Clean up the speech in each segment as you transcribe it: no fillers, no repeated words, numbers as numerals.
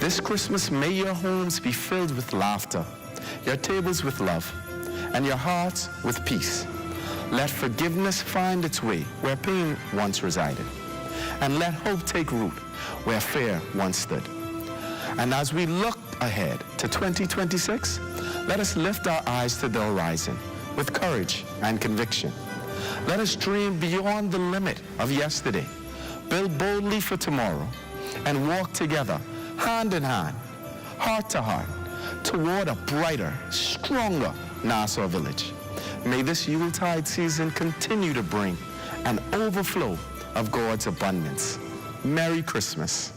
This Christmas, may your homes be filled with laughter, your tables with love, and your hearts with peace. Let forgiveness find its way where pain once resided, and let hope take root where fear once stood. And as we look ahead to 2026, let us lift our eyes to the horizon with courage and conviction. Let us dream beyond the limit of yesterday, build boldly for tomorrow, and walk together, hand in hand, heart to heart, toward a brighter, stronger Nassau Village. May this Yuletide season continue to bring an overflow of God's abundance. Merry Christmas.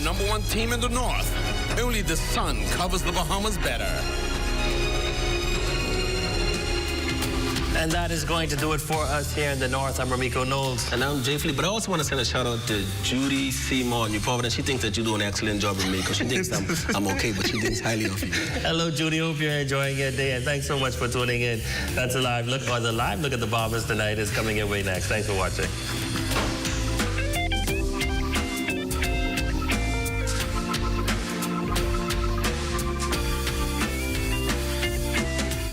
Number one team in the North. Only the sun covers the Bahamas better. And that is going to do it for us here in the North. I'm Ramiko Knowles. And I'm Jay Flea, but I also want to send a shout out to Judy Seymour in New Providence. She thinks that you do an excellent job, Ramiko. She thinks I'm okay, but she thinks highly of you. Hello, Judy. Hope you're enjoying your day, and thanks so much for tuning in. That's a live look, or the live look at the Bahamas tonight is coming your way next. Thanks for watching.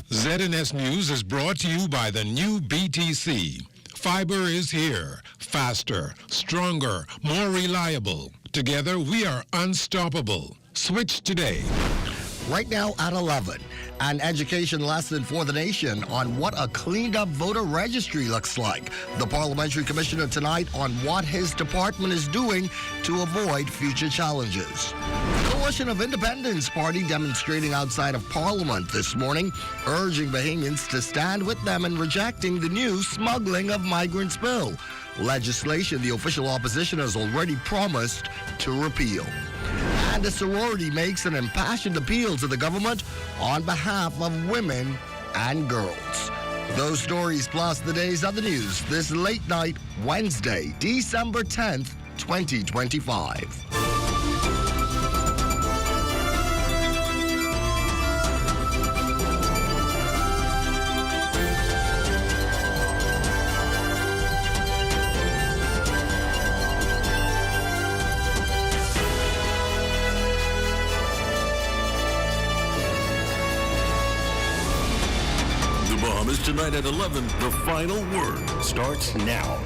ZNS News is brought to you by the new BTC. Fiber is here. Faster, stronger, more reliable. Together, we are unstoppable. Switch today. Right now at 11, an education lesson for the nation on what a cleaned-up voter registry looks like. The parliamentary commissioner tonight on what his department is doing to avoid future challenges. Coalition of Independence Party demonstrating outside of Parliament this morning, urging Bahamians to stand with them in rejecting the new smuggling of migrants bill. Legislation the official opposition has already promised to repeal. And a sorority makes an impassioned appeal to the government on behalf of women and girls. Those stories plus the day's other news this late night, Wednesday, December 10th, 2025. Bahamas tonight at 11. The final word starts now.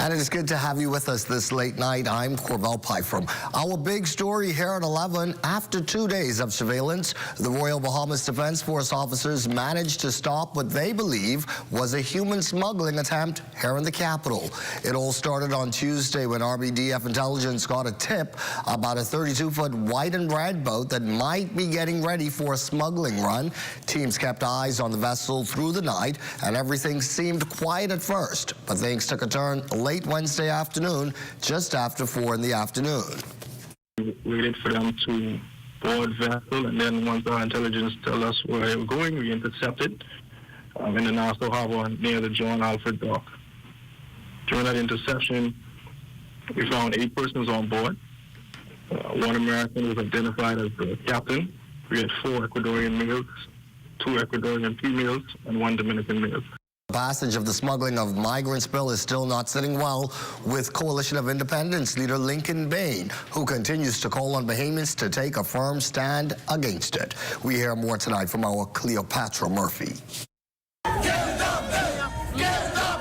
And it is good to have you with us this late night. I'm Corbell Pyfrom. Our big story here at 11, after 2 days of surveillance, the Royal Bahamas Defense Force officers managed to stop what they believe was a human smuggling attempt here in the capital. It all started on Tuesday when RBDF intelligence got a tip about a 32-foot white and red boat that might be getting ready for a smuggling run. Teams kept eyes on the vessel through the night, and everything seemed quiet at first, but things took a turn late Wednesday afternoon, just after 4 in the afternoon. We waited for them to board vessel, and then once our intelligence tell us where they were going, we intercepted in the Nassau Harbor near the John Alfred dock. During that interception, we found 8 persons on board. 1 American was identified as the captain. We had 4 Ecuadorian males, 2 Ecuadorian females, and 1 Dominican male. The passage of the smuggling of migrants bill is still not sitting well with Coalition of Independence leader Lincoln Bain, who continues to call on Bahamians to take a firm stand against it. We hear more tonight from our Cleopatra Murphy.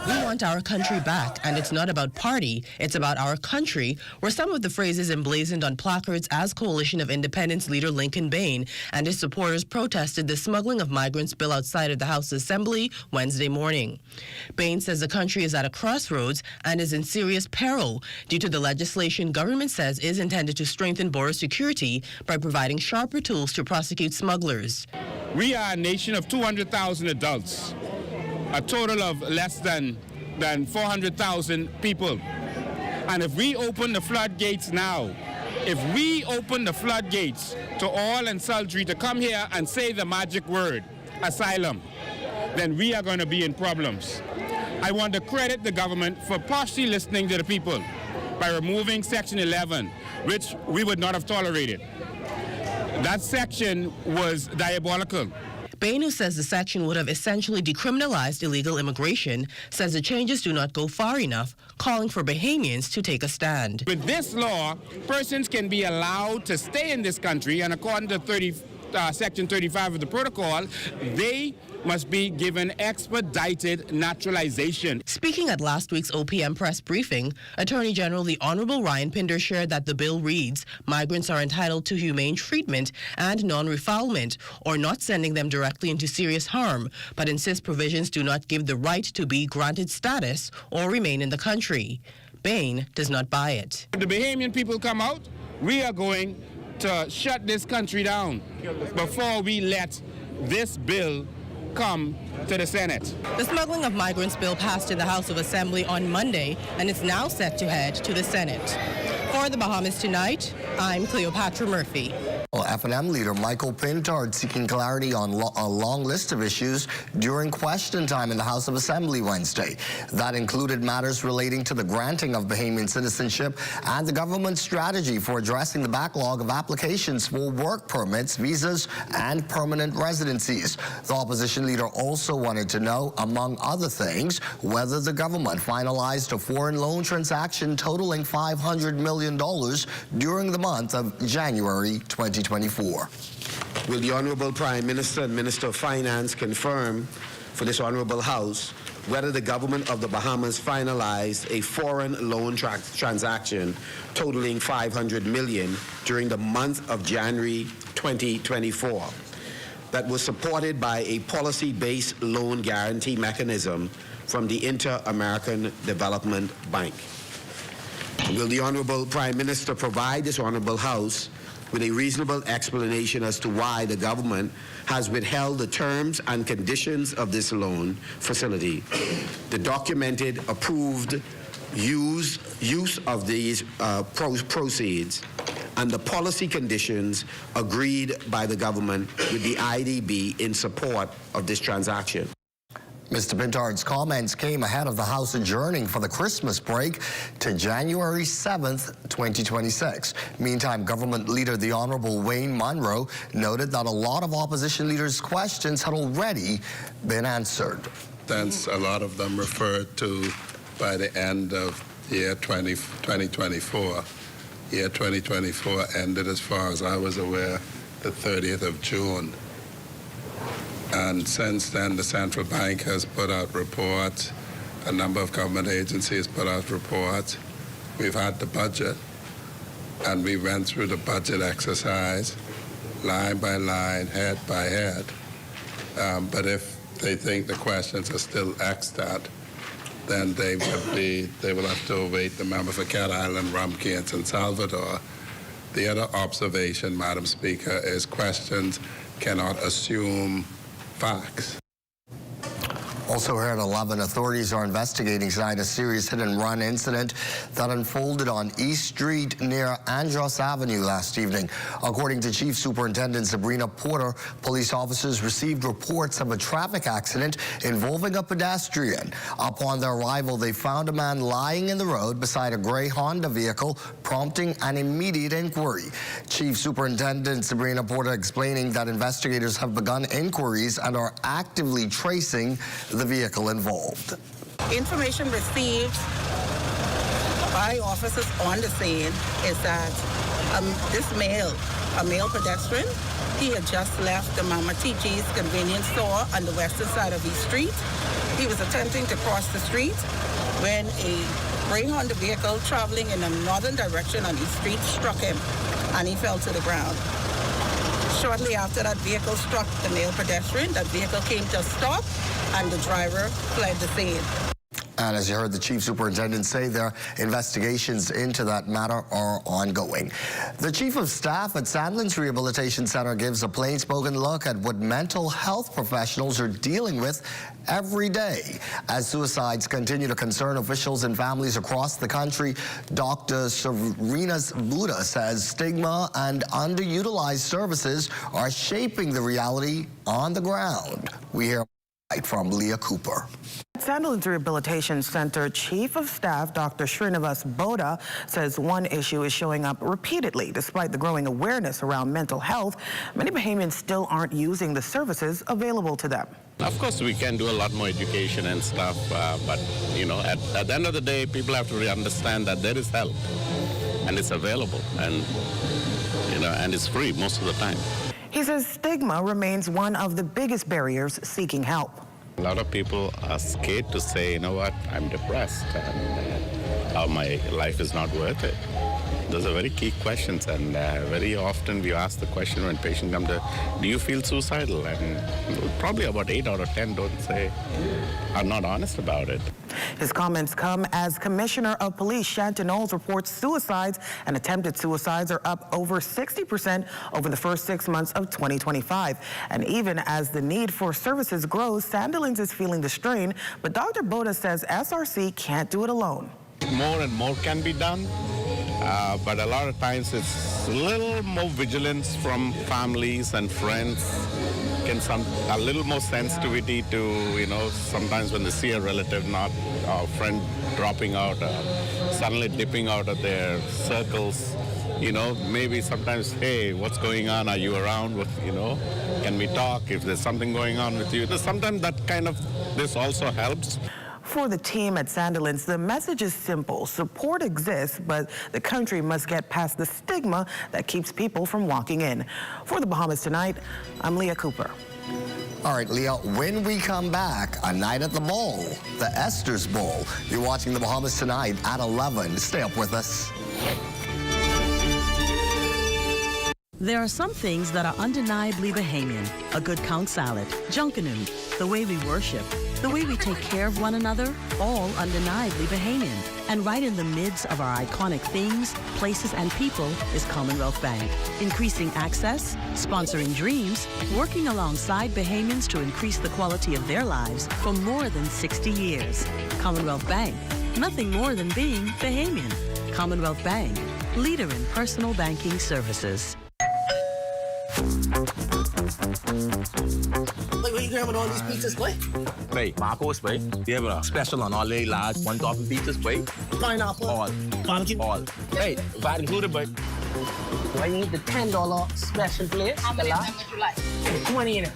We want our country back, and it's not about party, it's about our country, were some of the phrases emblazoned on placards as Coalition of Independence leader Lincoln Bain and his supporters protested the smuggling of migrants bill outside of the House Assembly Wednesday morning. Bain says the country is at a crossroads and is in serious peril due to the legislation government says is intended to strengthen border security by providing sharper tools to prosecute smugglers. We are a nation of 200,000 adults, a total of less than 400,000 people. And if we open the floodgates now, if we open the floodgates to all and sundry to come here and say the magic word, asylum, then we are going to be in problems. I want to credit the government for partially listening to the people by removing Section 11, which we would not have tolerated. That section was diabolical. Bain, who says the section would have essentially decriminalized illegal immigration, says the changes do not go far enough, calling for Bahamians to take a stand. With this law, persons can be allowed to stay in this country, and according to Section 35 of the protocol, they must be given expedited naturalization. Speaking at last week's OPM press briefing, Attorney General the Honorable Ryan Pinder shared that the bill reads, migrants are entitled to humane treatment and non-refoulement, or not sending them directly into serious harm, but insists provisions do not give the right to be granted status or remain in the country. Bain does not buy it. If the Bahamian people come out, we are going to shut this country down before we let this bill come to the Senate. The smuggling of migrants bill passed in the House of Assembly on Monday, and it's now set to head to the Senate. For the Bahamas Tonight, I'm Cleopatra Murphy. Well, F&M leader Michael Pintard seeking clarity on a long list of issues during question time in the House of Assembly Wednesday. That included matters relating to the granting of Bahamian citizenship and the government's strategy for addressing the backlog of applications for work permits, visas, and permanent residencies. The opposition leader also wanted to know, among other things, whether the government finalized a foreign loan transaction totaling $500 million during the month of January 2024. Will the Honorable Prime Minister and Minister of Finance confirm for this Honorable House whether the government of the Bahamas finalized a foreign loan transaction totaling $500 million during the month of January 2024 that was supported by a policy-based loan guarantee mechanism from the Inter-American Development Bank? Will the Honorable Prime Minister provide this Honorable House with a reasonable explanation as to why the government has withheld the terms and conditions of this loan facility, the documented approved use of these proceeds, and the policy conditions agreed by the government with the IDB in support of this transaction? Mr. Pintard's comments came ahead of the House adjourning for the Christmas break to January 7th, 2026. Meantime, government leader the Honorable Wayne Munro noted that a lot of opposition leaders' questions had already been answered. Since a lot of them referred to by the end of year 2024. Year 2024 ended, as far as I was aware, the 30th of June. And since then, the central bank has put out reports. A number of government agencies put out reports. We've had the budget, and we went through the budget exercise, line by line, head by head. But if they think the questions are still extant, then they will have to await the member for Cat Island, Rumkey, and San Salvador. The other observation, Madam Speaker, is questions cannot assume facts. Also here at 11, authorities are investigating tonight a serious hit-and-run incident that unfolded on East Street near Andros Avenue last evening. According to Chief Superintendent Sabrina Porter, police officers received reports of a traffic accident involving a pedestrian. Upon their arrival, they found a man lying in the road beside a gray Honda vehicle, prompting an immediate inquiry. Chief Superintendent Sabrina Porter explaining that investigators have begun inquiries and are actively tracing the vehicle involved. Information received by officers on the scene is that this male, a male pedestrian, he had just left the Mama TG's convenience store on the western side of East Street. He was attempting to cross the street when a gray Honda vehicle traveling in a northern direction on East Street struck him, and he fell to the ground. Shortly after that vehicle struck the male pedestrian, that vehicle came to a stop, and the driver fled the scene. And as you heard the Chief Superintendent say, their investigations into that matter are ongoing. The Chief of Staff at Sandlands Rehabilitation Center gives a plain-spoken look at what mental health professionals are dealing with every day. As suicides continue to concern officials and families across the country, Dr. Serena's Buddha says stigma and underutilized services are shaping the reality on the ground. We hear From Leah Cooper. Sandilands Rehabilitation Center Chief of Staff Dr. Srinivas Boda says one issue is showing up repeatedly. Despite the growing awareness around mental health, many Bahamians still aren't using the services available to them. Of course, we can do a lot more education and stuff, but you know, at the end of the day, people have to really understand that there is help, and it's available, and you know, and it's free most of the time. He says stigma remains one of the biggest barriers seeking help. A lot of people are scared to say, you know what, I'm depressed and my life is not worth it. Those are very key questions, and very often we ask the question when patients come to, do you feel suicidal? And probably about 8 out of 10 don't say, are not honest about it. His comments come as Commissioner of Police Shanton Knowles reports suicides and attempted suicides are up over 60% over the first 6 months of 2025. And even as the need for services grows, Sandilands is feeling the strain, but Dr. Boda says SRC can't do it alone. More and more can be done, but a lot of times it's a little more vigilance from families and friends, a little more sensitivity to, you know, sometimes when they see a relative, not a friend dropping out, suddenly dipping out of their circles, you know, maybe sometimes, hey, what's going on? Are you around? You know, can we talk if there's something going on with you? Sometimes that kind of, this also helps. For the team at Sandilands, the message is simple. Support exists, but the country must get past the stigma that keeps people from walking in. For the Bahamas Tonight, I'm Leah Cooper. All right, Leah, when we come back, a night at the ball, the Esther's Bowl. You're watching the Bahamas Tonight at 11. Stay up with us. There are some things that are undeniably Bahamian. A good count salad, junkanoo, the way we worship, the way we take care of one another, all undeniably Bahamian. And right in the midst of our iconic things, places, and people is Commonwealth Bank. Increasing access, sponsoring dreams, working alongside Bahamians to increase the quality of their lives for more than 60 years. Commonwealth Bank, nothing more than being Bahamian. Commonwealth Bank, leader in personal banking services. Wait, what are you grabbing all these pizzas, boy? Wait, Marcos, wait. Yeah, bro. Special on all the large 1 topping pizzas, wait. Pineapple. All. Barbecue. All. Hey, VAT included, boy. I need the $10 special place. How many times would you like? 20 in it.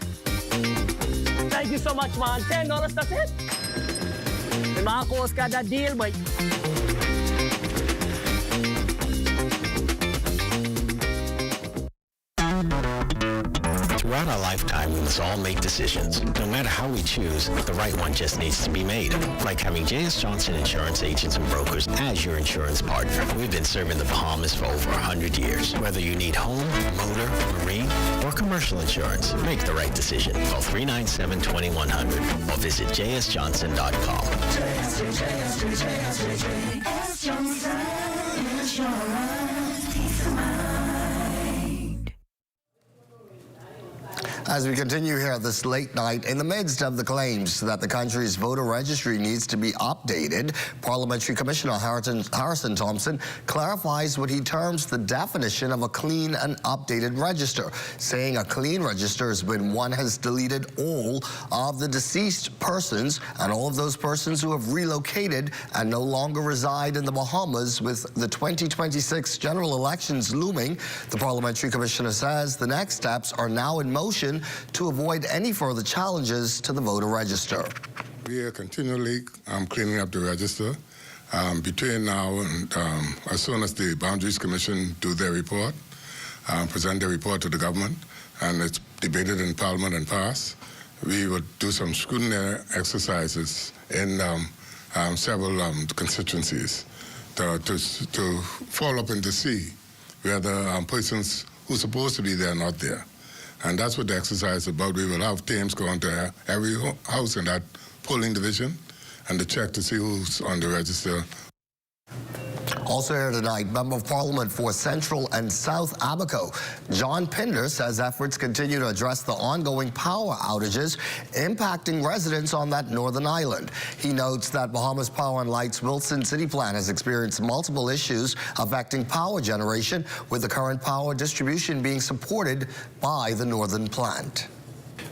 Thank you so much, man. $10, that's it. The Marcos got that deal, boy. Throughout our lifetime, we must all make decisions. No matter how we choose, the right one just needs to be made. Like having J.S. Johnson Insurance Agents and Brokers as your insurance partner. We've been serving the Bahamas for over 100 years. Whether you need home, motor, marine, or commercial insurance, make the right decision. Call 397-2100 or visit jsjohnson.com. JS Johnson Insurance, peace of mind. As we continue here this late night, in the midst of the claims that the country's voter registry needs to be updated, Parliamentary Commissioner Harrison Thompson clarifies what he terms the definition of a clean and updated register, saying a clean register is when one has deleted all of the deceased persons and all of those persons who have relocated and no longer reside in the Bahamas. With the 2026 general elections looming, the Parliamentary Commissioner says the next steps are now in motion to avoid any further challenges to the voter register. We are continually cleaning up the register. Between now and as soon as the Boundaries Commission do their report, present their report to the government, and it's debated in Parliament and passed, we would do some scrutiny exercises in several constituencies to follow up and to see whether persons who are supposed to be there are not there. And that's what the exercise is about. We will have teams going to every house in that polling division and to check to see who's on the register. Also here tonight, Member of Parliament for Central and South Abaco, John Pinder, says efforts continue to address the ongoing power outages impacting residents on that northern island. He notes that Bahamas Power and Light's Wilson City Plan has experienced multiple issues affecting power generation, with the current power distribution being supported by the northern plant.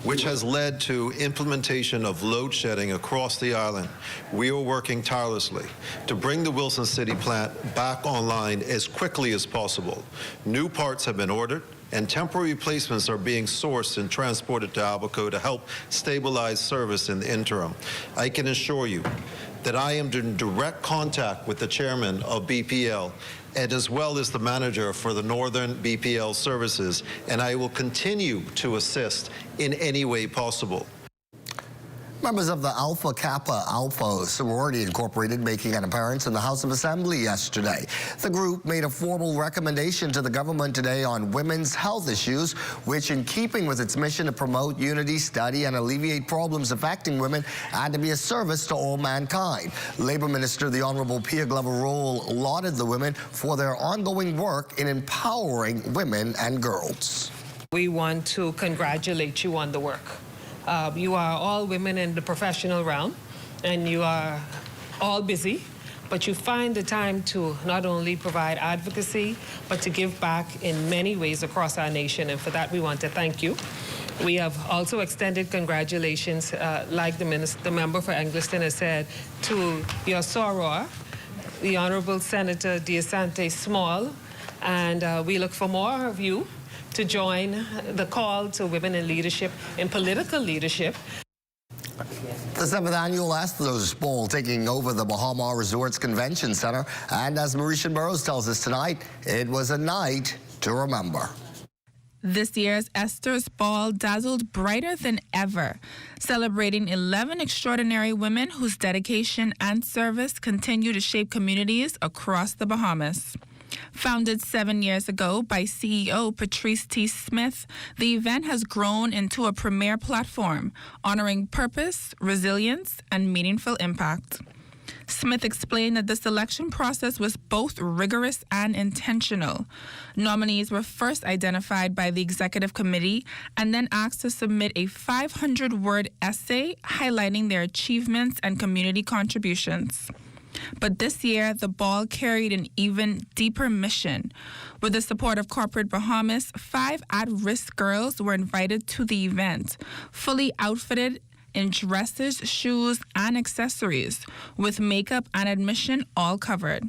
which has led to implementation of load shedding across the island. We are working tirelessly to bring the Wilson City plant back online as quickly as possible. New parts have been ordered, and temporary replacements are being sourced and transported to Albuquerque to help stabilize service in the interim. I can assure you that I am in direct contact with the chairman of BPL and as well as the manager for the Northern BPL services, and I will continue to assist in any way possible. Members of the Alpha Kappa Alpha Sorority Incorporated making an appearance in the House of Assembly yesterday. The group made a formal recommendation to the government today on women's health issues, which in keeping with its mission to promote unity, study, and alleviate problems affecting women and to be a service to all mankind. Labor Minister, the Honorable Pia Glover-Roll, lauded the women for their ongoing work in empowering women and girls. We want to congratulate you on the work. You are all women in the professional realm, and you are all busy, but you find the time to not only provide advocacy, but to give back in many ways across our nation, and for that we want to thank you. We have also extended congratulations, like the member for Eggleston has said, to your soror, the Honorable Senator DeSante Small, and we look for more of you to join the call to women in leadership, in political leadership. The 7th Annual Astros Bowl taking over the Bahamas Resorts Convention Center. And as Mauritian Burrows tells us tonight, it was a night to remember. This year's Esther's Ball dazzled brighter than ever, celebrating 11 extraordinary women whose dedication and service continue to shape communities across the Bahamas. Founded 7 years ago by CEO Patrice T. Smith, the event has grown into a premier platform, honoring purpose, resilience, and meaningful impact. Smith explained that the selection process was both rigorous and intentional. Nominees were first identified by the executive committee and then asked to submit a 500-word essay highlighting their achievements and community contributions. But this year, the ball carried an even deeper mission. With the support of Corporate Bahamas, 5 at-risk girls were invited to the event, fully outfitted in dresses, shoes, and accessories, with makeup and admission all covered.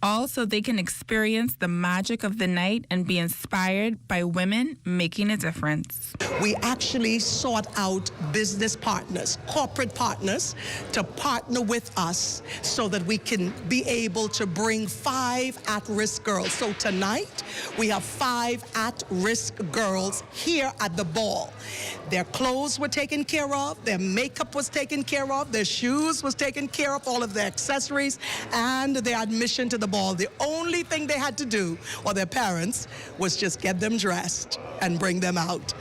All so they can experience the magic of the night and be inspired by women making a difference. We actually sought out business partners, corporate partners, to partner with us so that we can be able to bring 5 at-risk girls. So tonight, we have 5 at-risk girls here at the ball. Their clothes were taken care of, their makeup was taken care of, their shoes was taken care of, all of their accessories, and their admission to the ball. The only thing they had to do, or their parents, was just get them dressed and bring them out.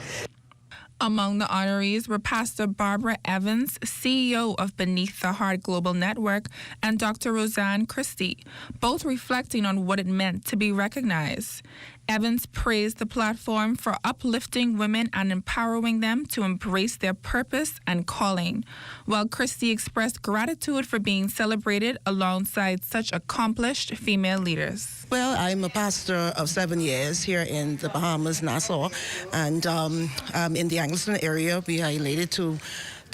Among the honorees were Pastor Barbara Evans, CEO of Beneath the Heart Global Network, and Dr. Roseanne Christie, both reflecting on what it meant to be recognized. Evans praised the platform for uplifting women and empowering them to embrace their purpose and calling, while Christie expressed gratitude for being celebrated alongside such accomplished female leaders. Well, I'm a pastor of 7 years here in the Bahamas, Nassau, and in the Eggleston area. We are elated to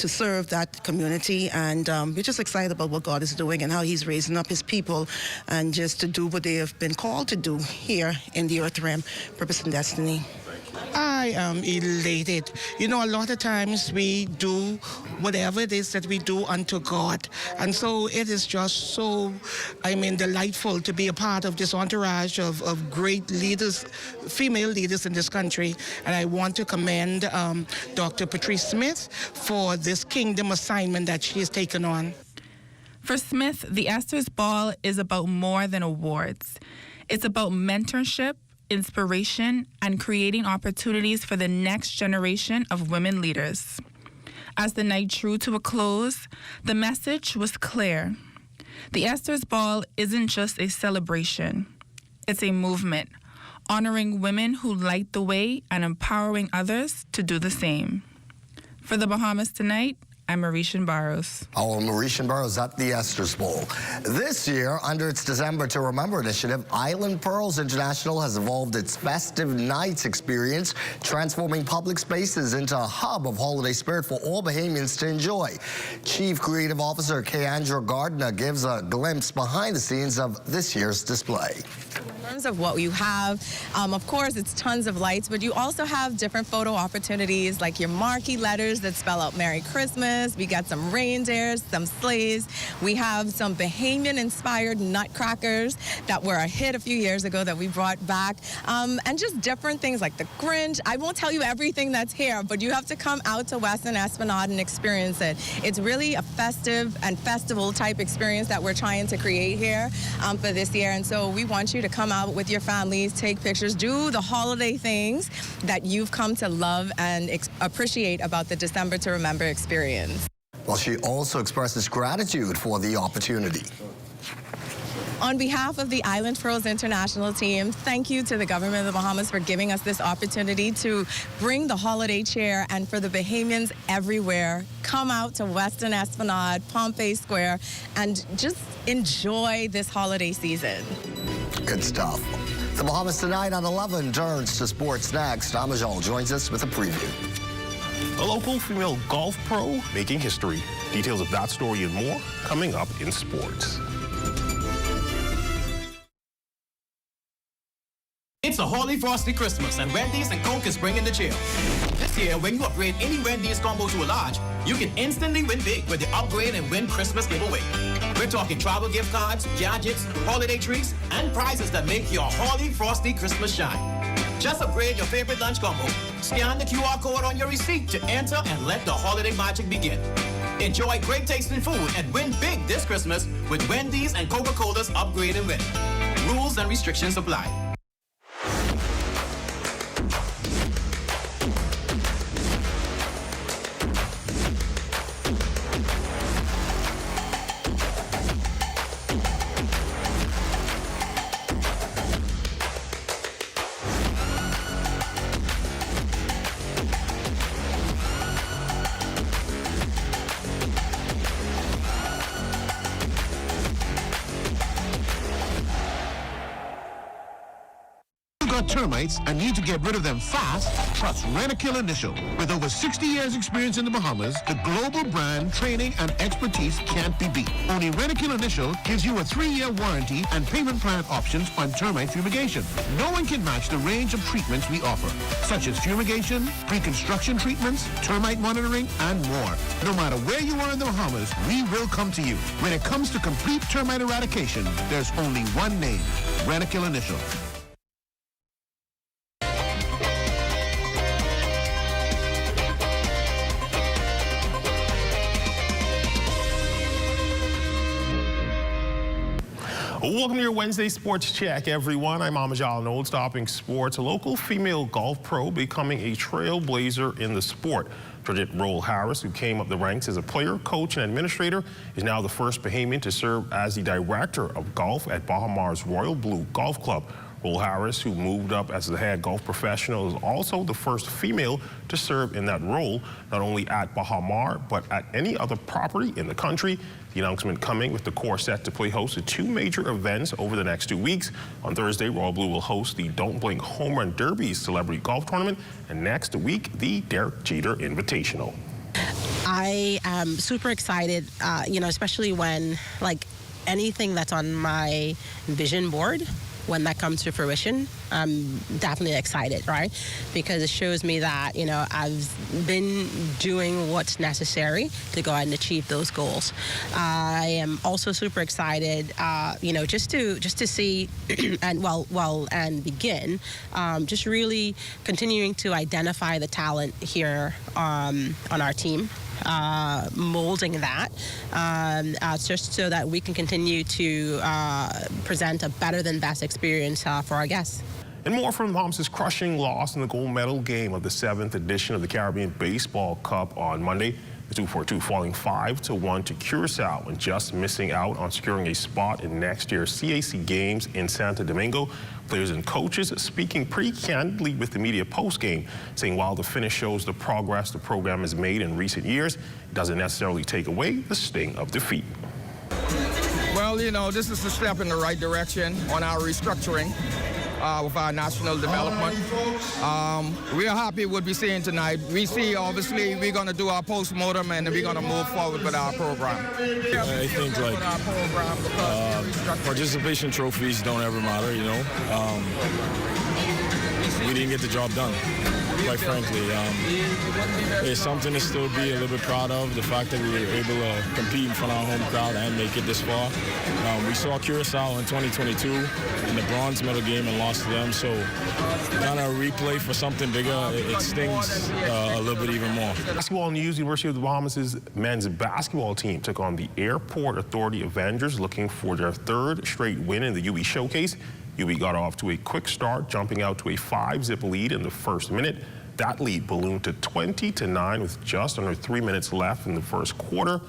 serve that community, and we're just excited about what God is doing and how He's raising up His people, and just to do what they have been called to do here in the earth realm, purpose and destiny. I am elated. You know, a lot of times we do whatever it is that we do unto God. And so it is just so, delightful to be a part of this entourage of great leaders, female leaders in this country. And I want to commend Dr. Patrice Smith for this kingdom assignment that she has taken on. For Smith, the Esther's Ball is about more than awards. It's about mentorship, inspiration, and creating opportunities for the next generation of women leaders. As the night drew to a close, the message was clear. The Esther's Ball isn't just a celebration. It's a movement, honoring women who light the way and empowering others to do the same. For the Bahamas Tonight, I'm Mauritian Barros. Our Mauritian Barros at the Esther's Bowl. This year, under its December to Remember initiative, Island Pearls International has evolved its festive nights experience, transforming public spaces into a hub of holiday spirit for all Bahamians to enjoy. Chief Creative Officer Keandra Gardner gives a glimpse behind the scenes of this year's display. In terms of what you have, of course, it's tons of lights, but you also have different photo opportunities like your marquee letters that spell out Merry Christmas. We got some reindeers, some sleighs. We have some Bahamian-inspired nutcrackers that were a hit a few years ago that we brought back, and just different things like the Grinch. I won't tell you everything that's here, but you have to come out to Western Esplanade and experience it. It's really a festive and festival type experience that we're trying to create here for this year, and so we want you to come out with your families, take pictures, do the holiday things that you've come to love and appreciate about the December to Remember experience. Well, she also expresses gratitude for the opportunity. On behalf of the Island Pearls International team, thank you to the government of the Bahamas for giving us this opportunity to bring the holiday cheer, and for the Bahamians everywhere, come out to Western Esplanade, Pompey Square, and just enjoy this holiday season. Good stuff. The Bahamas Tonight on 11 turns to sports next. Amajal joins us with a preview. A local female golf pro making history. Details of that story and more coming up in sports. It's a Holy Frosty Christmas, and Wendy's and Coke is bringing the cheer. This year, when you upgrade any Wendy's combo to a large, you can instantly win big with the Upgrade and Win Christmas giveaway. We're talking travel gift cards, gadgets, holiday treats, and prizes that make your Holy Frosty Christmas shine. Just upgrade your favorite lunch combo, scan the QR code on your receipt to enter, and let the holiday magic begin. Enjoy great tasting food and win big this Christmas with Wendy's and Coca-Cola's Upgrade and Win. Rules and restrictions apply. Termites and need to get rid of them fast, trust Rent-A-Kill Initial. With over 60 years experience in the Bahamas, the global brand, training, and expertise can't be beat. Only Rent-A-Kill Initial gives you a 3-year warranty and payment plan options on termite fumigation. No one can match the range of treatments we offer, such as fumigation, pre-construction treatments, termite monitoring, and more. No matter where you are in the Bahamas, we will come to you. When it comes to complete termite eradication, there's only one name, Rent-A-Kill Initial. Welcome to your Wednesday Sports Check, everyone. I'm Amajal Knowles, Stopping Sports. A local female golf pro becoming a trailblazer in the sport. Georgette Roll-Harris, who came up the ranks as a player, coach, and administrator, is now the first Bahamian to serve as the director of golf at Bahamas Royal Blue Golf Club. Roll-Harris, who moved up as the head golf professional, is also the first female to serve in that role, not only at Bahamar, but at any other property in the country. The announcement coming with the core set to play host to 2 major events over the next 2 weeks. On Thursday, Royal Blue will host the Don't Blink Home Run Derby Celebrity Golf Tournament, and next week, the Derek Jeter Invitational. I am super excited, especially when, anything that's on my vision board, when that comes to fruition, I'm definitely excited, right? Because it shows me that, I've been doing what's necessary to go ahead and achieve those goals. I am also super excited, just to see and begin, just really continuing to identify the talent here on our team. Molding that just so that we can continue to present a better than best experience for our guests. And more from the Bahamas' crushing loss in the gold medal game of the 7th edition of the Caribbean Baseball Cup on Monday. The 2-4-2 falling 5-1 to Curacao and just missing out on securing a spot in next year's CAC games in Santo Domingo. Players and coaches speaking pretty candidly with the media post-game, saying while the finish shows the progress the program has made in recent years, it doesn't necessarily take away the sting of defeat. Well, you know, this is a step in the right direction on our restructuring with our national development. We are happy with what we're seeing tonight. We see, obviously, we're going to do our post-mortem and we're going to move forward with our program. I think, like, participation trophies don't ever matter, you know. We didn't get the job done, quite frankly. It's something to still be a little bit proud of, the fact that we were able to compete in front of our home crowd and make it this far. We saw Curacao in 2022 in the bronze medal game and lost to them, so kind of replay for something bigger, it stings a little bit even more. Basketball news, University of the Bahamas' men's basketball team took on the Airport Authority Avengers, looking for their third straight win in the UB Showcase. UB got off to a quick start, jumping out to a 5-zip lead in the first minute. That lead ballooned to 20-9 with just under 3 minutes left in the first quarter.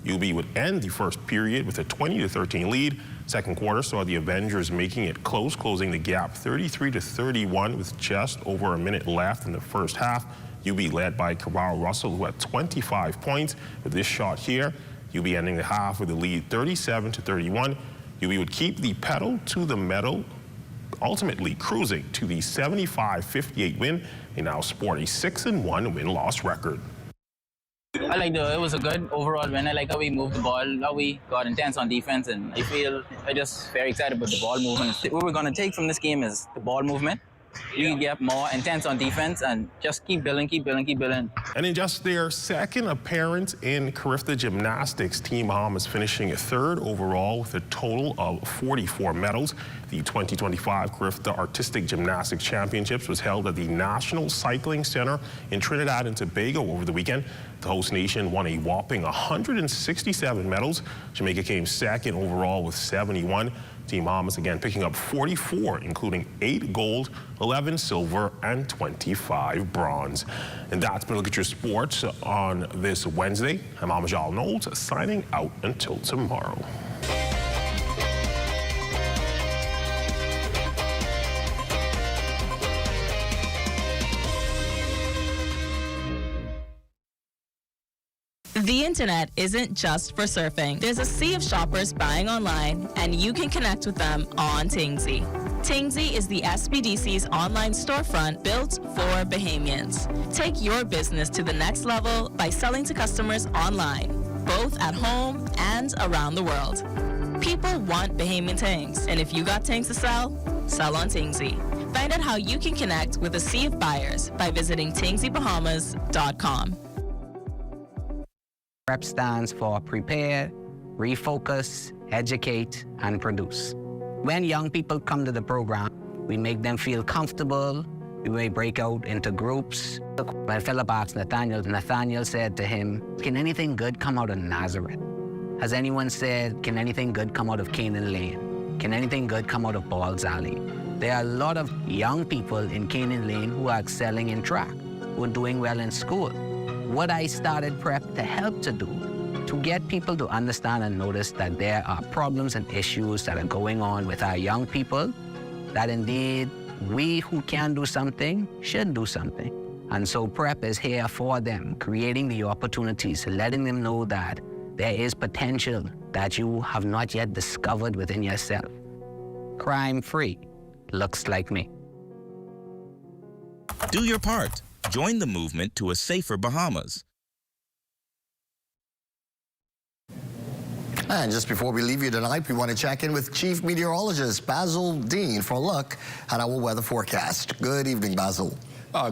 UB would end the first period with a 20-13 lead. Second quarter saw the Avengers making it close, closing the gap 33-31 with just over a minute left in the first half. UB led by Cabral Russell, who had 25 points with this shot here. UB ending the half with a lead 37-31. UB would keep the pedal to the metal, ultimately cruising to the 75-58 win. They now sport a 6-1 win-loss record. I like it was a good overall win. I like how we moved the ball, how we got intense on defense, and I just very excited about the ball movement. What we're going to take from this game is the ball movement. You can get more intense on defense and just keep building, keep building, keep building. And in just their second appearance in Carifta Gymnastics, Team Bahamas finishing third overall with a total of 44 medals. The 2025 Carifta Artistic Gymnastics Championships was held at the National Cycling Center in Trinidad and Tobago over the weekend. The host nation won a whopping 167 medals. Jamaica came second overall with 71. Team Bahamas again picking up 44, including 8 gold, 11 silver, and 25 bronze. And that's been a look at your sports on this Wednesday. I'm Amajal Knowles, signing out until tomorrow. The internet isn't just for surfing. There's a sea of shoppers buying online, and you can connect with them on Tingsy. Tingsy is the SBDC's online storefront built for Bahamians. Take your business to the next level by selling to customers online, both at home and around the world. People want Bahamian things, and if you got things to sell, sell on Tingsy. Find out how you can connect with a sea of buyers by visiting tingsybahamas.com. PREP stands for Prepare, Refocus, Educate, and Produce. When young people come to the program, we make them feel comfortable. We may break out into groups. When Philip asked Nathaniel said to him, "Can anything good come out of Nazareth?" Has anyone said, "Can anything good come out of Canaan Lane? Can anything good come out of Ball's Alley?" There are a lot of young people in Canaan Lane who are excelling in track, who are doing well in school. What I started PREP to help to do, to get people to understand and notice that there are problems and issues that are going on with our young people, that indeed we who can do something should do something. And so PREP is here for them, creating the opportunities, letting them know that there is potential that you have not yet discovered within yourself. Crime-free looks like me. Do your part. Join the movement to a safer Bahamas. And just before we leave you tonight, we want to check in with Chief Meteorologist Basil Dean for a look at our weather forecast. Good evening, Basil.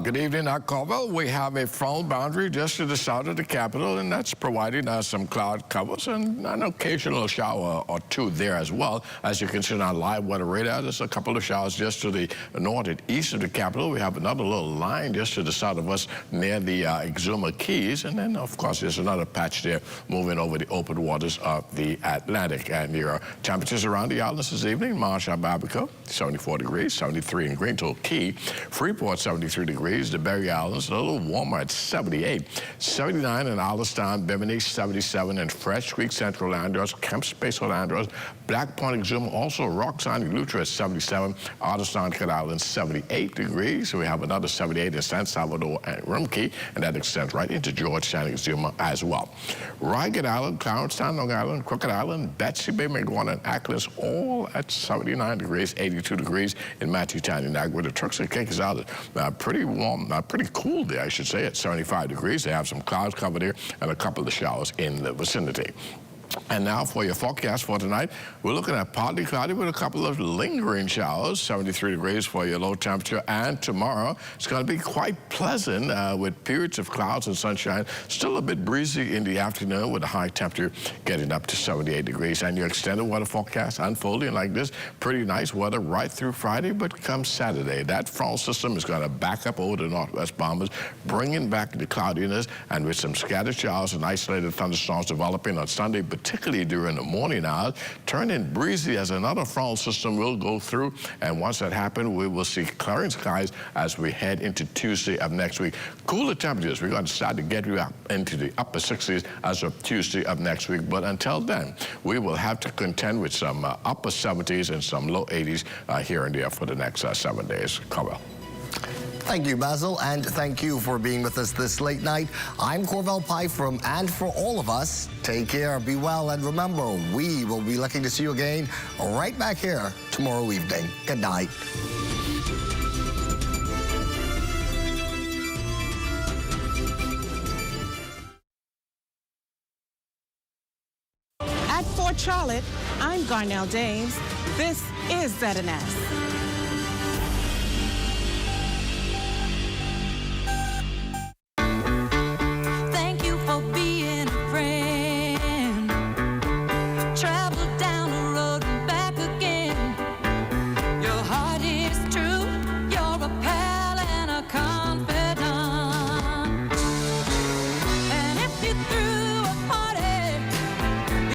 Good evening, Carvel. We have a front boundary just to the south of the capital, and that's providing us some cloud covers and an occasional shower or two there as well. As you can see on our live weather radar, there's a couple of showers just to the north and east of the capital. We have another little line just to the south of us near the Exuma Keys, and then, of course, there's another patch there moving over the open waters of the Atlantic. And your temperatures around the islands this evening: Marshall, Babico, 74 degrees, 73 in Greenville Key, Freeport, 73 degrees. degrees. The Berry Islands, a little warmer at 78. 79 in Allenstown, Bimini, 77 in Fresh Creek, Central Andros, Kemp Space, Andros, Black Point, Exuma, also Roxanne, Luther at 77. Allenstown, Cat Island, 78 degrees. So we have another 78 in San Salvador and Rumkey, and that extends right into Georgetown, Exuma as well. Rygate Island, Clarendon, Long Island, Crooked Island, Betsy Bay, Maguana, and Ackles, all at 79 degrees, 82 degrees in Matthew-Town, where the Turks and Caicos Islands. Pretty warm, pretty cool there, I should say, at 75 degrees. They have some clouds covered here and a couple of showers in the vicinity. And now for your forecast for tonight, we're looking at partly cloudy with a couple of lingering showers, 73 degrees for your low temperature. And tomorrow, it's going to be quite pleasant with periods of clouds and sunshine. Still a bit breezy in the afternoon with a high temperature getting up to 78 degrees. And your extended weather forecast unfolding like this. Pretty nice weather right through Friday, but come Saturday, that front system is going to back up over the northwest Bahamas, bringing back the cloudiness, and with some scattered showers and isolated thunderstorms developing on Sunday, particularly during the morning hours, turning breezy as another frontal system will go through. And once that happens, we will see clearing skies as we head into Tuesday of next week. Cooler temperatures, we're going to start to get you up into the upper 60s as of Tuesday of next week. But until then, we will have to contend with some upper 70s and some low 80s here and there for the next 7 days. Corwell. Thank you, Basil, and thank you for being with us this late night. I'm Corvell Pye and for all of us, take care, be well, and remember, we will be looking to see you again right back here tomorrow evening. Good night. At Fort Charlotte, I'm Garnell James. This is ZNS.